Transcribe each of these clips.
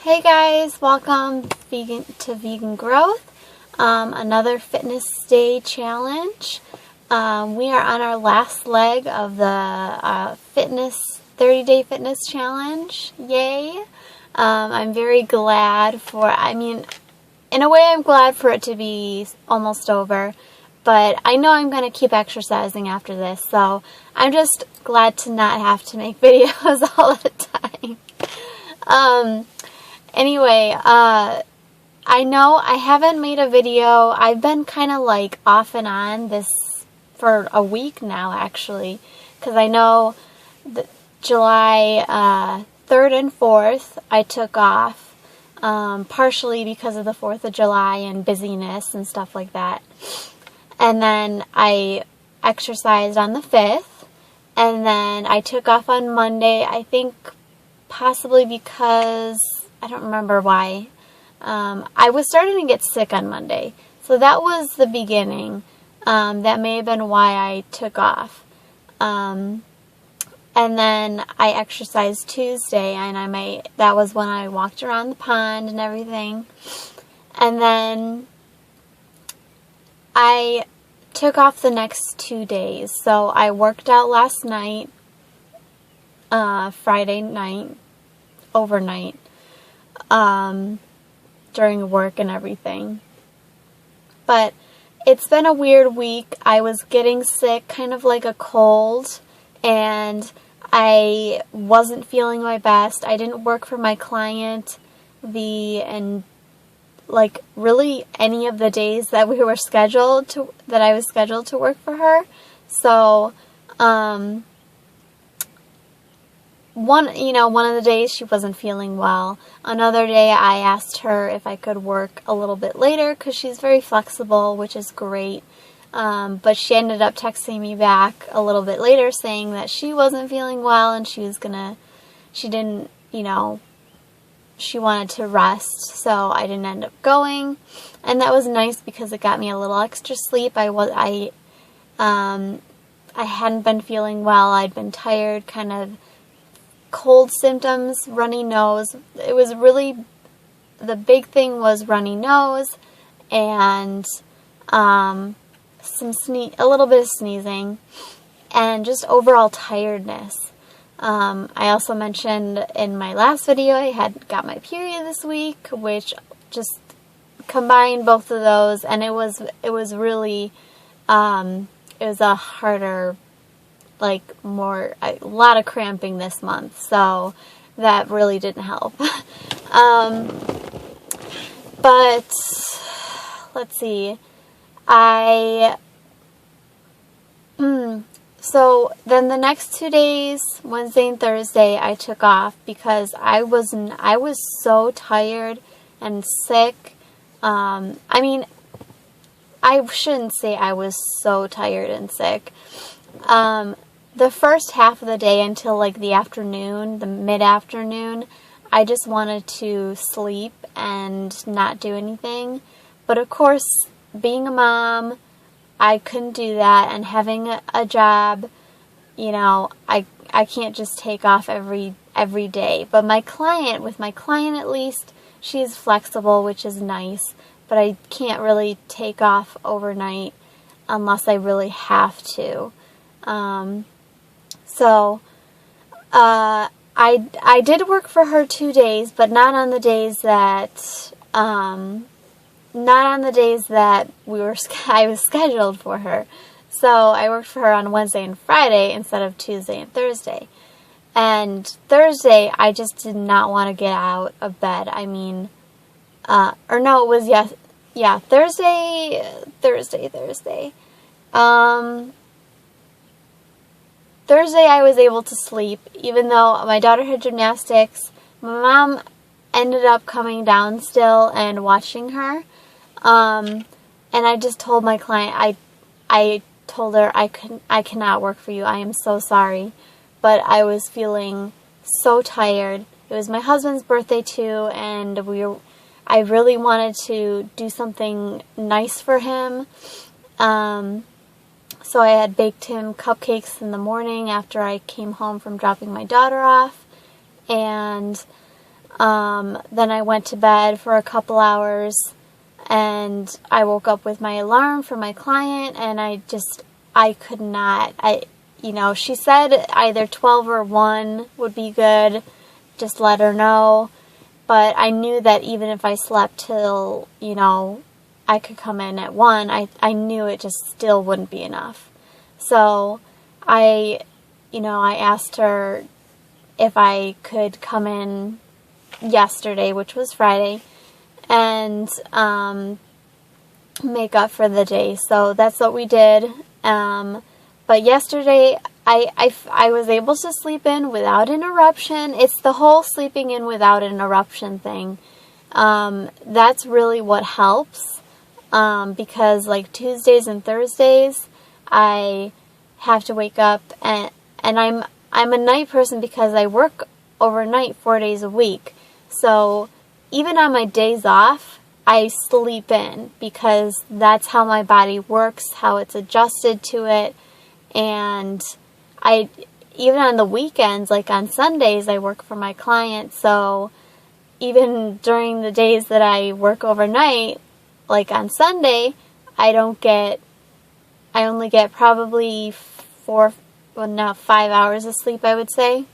Hey guys, welcome to Vegan Growth, another fitness day challenge. We are on our last leg of the 30-day fitness challenge. Yay! I'm very glad in a way I'm glad for it to be almost over, but I know I'm going to keep exercising after this, so I'm just glad to not have to make videos all the time. Anyway, I know I haven't made a video. I've been kind of like off and on this for a week now, actually, because I know that July 3rd and 4th I took off, partially because of the 4th of July and busyness and stuff like that. And then I exercised on the 5th, and then I took off on Monday, I think possibly because I don't remember why. I was starting to get sick on Monday. So that was the beginning. That may have been why I took off. And then I exercised Tuesday, and that was when I walked around the pond and everything. And then I took off the next 2 days. So I worked out last night, Friday night, overnight. During work and everything. But it's been a weird week. I was getting sick, kind of like a cold, and I wasn't feeling my best. I didn't work for my client really any of the days that I was scheduled to work for her. So, one of the days she wasn't feeling well. Another day I asked her if I could work a little bit later because she's very flexible, which is great. But she ended up texting me back a little bit later saying that she wasn't feeling well and she wanted to rest, so I didn't end up going. And that was nice because it got me a little extra sleep. I hadn't been feeling well. I'd been tired, kind of cold symptoms, runny nose. It was really, the big thing was runny nose and a little bit of sneezing and just overall tiredness. I also mentioned in my last video I had got my period this week, which just combined both of those, and it was really it was a harder, a lot of cramping this month, so that really didn't help. But let's see, so then the next 2 days, Wednesday and Thursday, I took off because I was so tired and sick. I shouldn't say I was so tired and sick. The first half of the day until the afternoon, the mid-afternoon, I just wanted to sleep and not do anything. But of course, being a mom, I couldn't do that, and having a job, I can't just take off every day. But with my client at least, she's flexible, which is nice, but I can't really take off overnight unless I really have to. So, I did work for her 2 days, but not on the days that, I was scheduled for her. So I worked for her on Wednesday and Friday instead of Tuesday and Thursday. And Thursday, I just did not want to get out of bed. Thursday. Thursday I was able to sleep, even though my daughter had gymnastics. My mom ended up coming down still and watching her. And I just told my client, I told her I cannot work for you. I am so sorry. But I was feeling so tired. It was my husband's birthday too, and I really wanted to do something nice for him. So I had baked him cupcakes in the morning after I came home from dropping my daughter off. And Then I went to bed for a couple hours, and I woke up with my alarm for my client, and I could not. She said either 12 or 1 would be good. Just let her know. But I knew that even if I slept till, I could come in at 1, I knew it just still wouldn't be enough. So I asked her if I could come in yesterday, which was Friday, and make up for the day. So that's what we did. But yesterday, I was able to sleep in without interruption. It's the whole sleeping in without interruption thing. That's really what helps. Because like Tuesdays and Thursdays, I have to wake up, and I'm a night person because I work overnight 4 days a week. So even on my days off, I sleep in because that's how my body works, how it's adjusted to it. And even on the weekends, like on Sundays, I work for my client. So even during the days that I work overnight, like on Sunday, I only get probably 5 hours of sleep, I would say.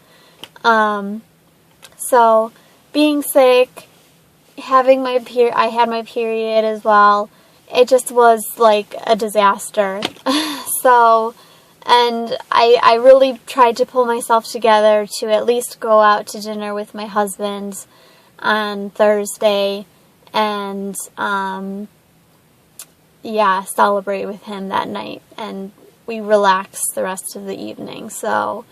So being sick, I had my period as well. It just was like a disaster. And I really tried to pull myself together to at least go out to dinner with my husband on Thursday and, celebrate with him that night. And we relaxed the rest of the evening. So,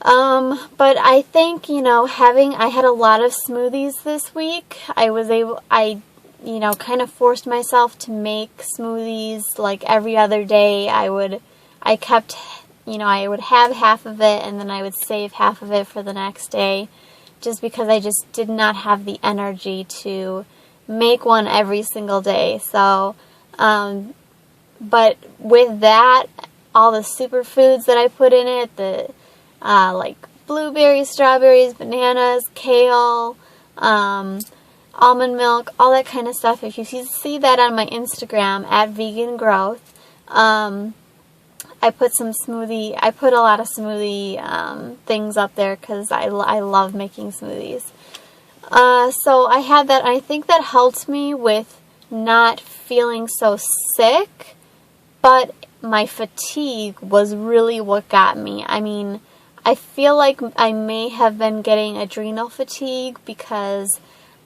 but I think, I had a lot of smoothies this week. I kind of forced myself to make smoothies like every other day. I would have half of it and then I would save half of it for the next day just because I just did not have the energy to make one every single day. So, but with that, all the superfoods that I put in it, like blueberries, strawberries, bananas, kale, almond milk, all that kind of stuff. If you see that on my Instagram at Vegan Growth, I put a lot of smoothie things up there because I love making smoothies. So I had that. I think that helped me with not feeling so sick, but my fatigue was really what got me. I mean, I feel like I may have been getting adrenal fatigue because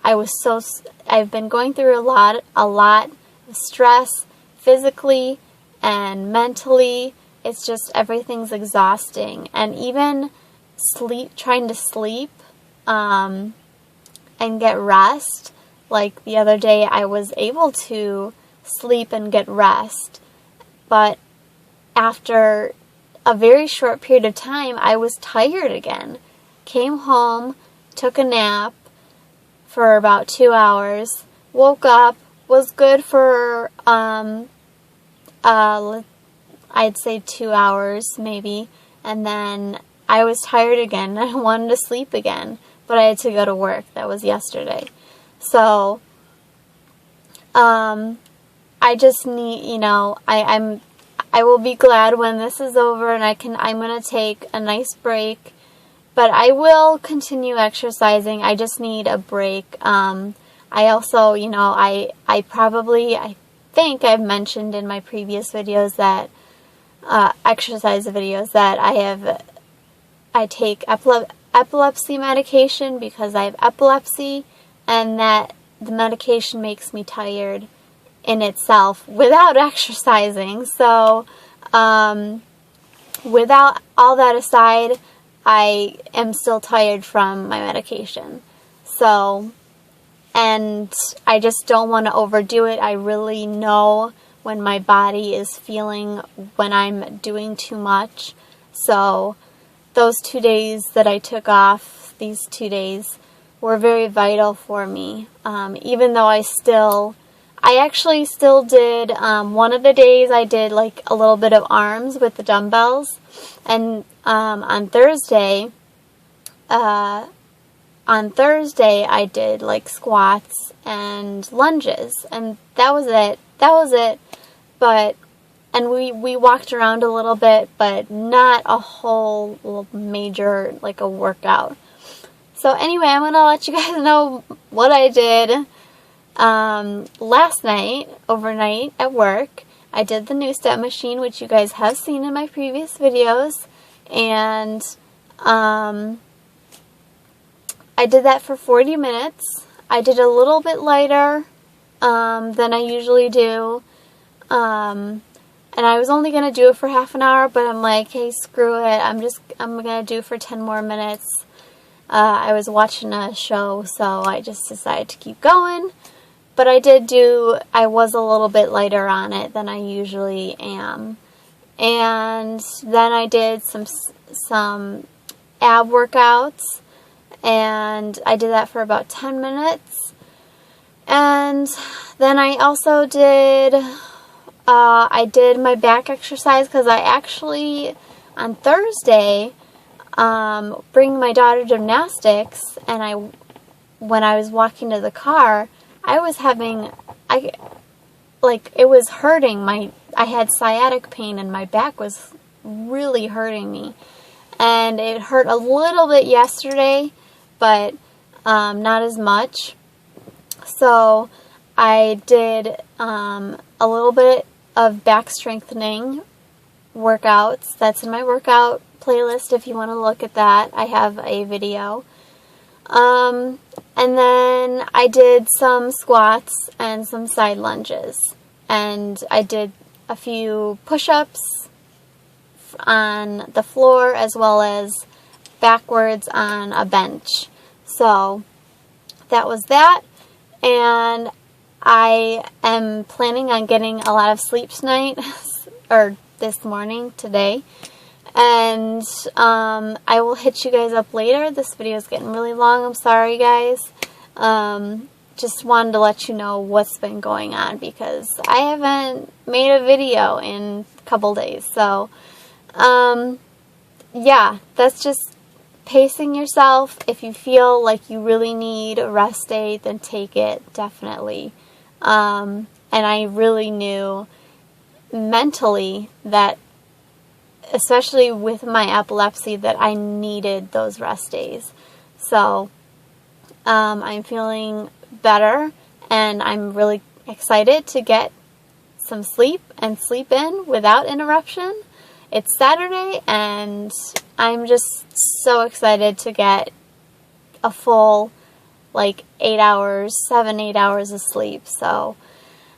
I've been going through a lot of stress physically and mentally. It's just everything's exhausting. And even trying to sleep and get rest. Like the other day I was able to sleep and get rest. But after a very short period of time, I was tired again. Came home, took a nap for about 2 hours, woke up, was good for, I'd say 2 hours maybe, and then I was tired again. I wanted to sleep again, but I had to go to work. That was yesterday. So, I just need, I will be glad when this is over and I'm going to take a nice break, but I will continue exercising. I just need a break. I also, I think I've mentioned in my previous videos that, exercise videos, that I take epilepsy medication because I have epilepsy, and that the medication makes me tired in itself without exercising. So, without all that aside, I am still tired from my medication. So, and I just don't want to overdo it. I really know when my body is feeling when I'm doing too much. So, those 2 days that I took off, these 2 days, were very vital for me. Even though I actually still did, one of the days I did like a little bit of arms with the dumbbells. And on Thursday, on Thursday I did like squats and lunges, and that was it. That was it. But, and we walked around a little bit, but not a whole major, like a workout. So anyway, I'm going to let you guys know what I did. Last night, overnight at work, I did the new step machine, which you guys have seen in my previous videos, and I did that for 40 minutes. I did a little bit lighter than I usually do, and I was only going to do it for half an hour, but I'm like, hey, screw it, I'm going to do it for 10 more minutes. I was watching a show, so I just decided to keep going. But I was a little bit lighter on it than I usually am. And then I did some ab workouts, and I did that for about 10 minutes. And then I also did my back exercise, because I actually, on Thursday, bring my daughter to gymnastics, and when I was walking to the car, I was having, it was hurting. I had sciatic pain, and my back was really hurting me, and it hurt a little bit yesterday, but not as much. So I did a little bit of back strengthening workouts. That's in my workout playlist if you want to look at that. I have a video. And then I did some squats and some side lunges. And I did a few push-ups on the floor as well as backwards on a bench. So that was that. And I am planning on getting a lot of sleep tonight, or this morning, today. And I will hit you guys up later. This video is getting really long. I'm sorry, guys. Just wanted to let you know what's been going on, because I haven't made a video in a couple days. So, yeah, that's just pacing yourself. If you feel like you really need a rest day, then take it, definitely. And I really knew mentally that, especially with my epilepsy, that I needed those rest days. So, I'm feeling better, and I'm really excited to get some sleep and sleep in without interruption. It's Saturday, and I'm just so excited to get a full, 8 hours, 7-8 hours of sleep. So,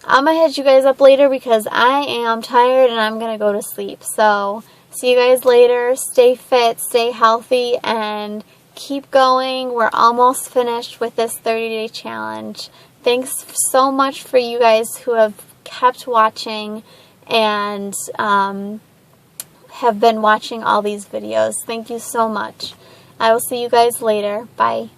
I'm going to hit you guys up later, because I am tired and I'm going to go to sleep. So, see you guys later. Stay fit, stay healthy, and keep going. We're almost finished with this 30-day challenge. Thanks so much for you guys who have kept watching and have been watching all these videos. Thank you so much. I will see you guys later. Bye.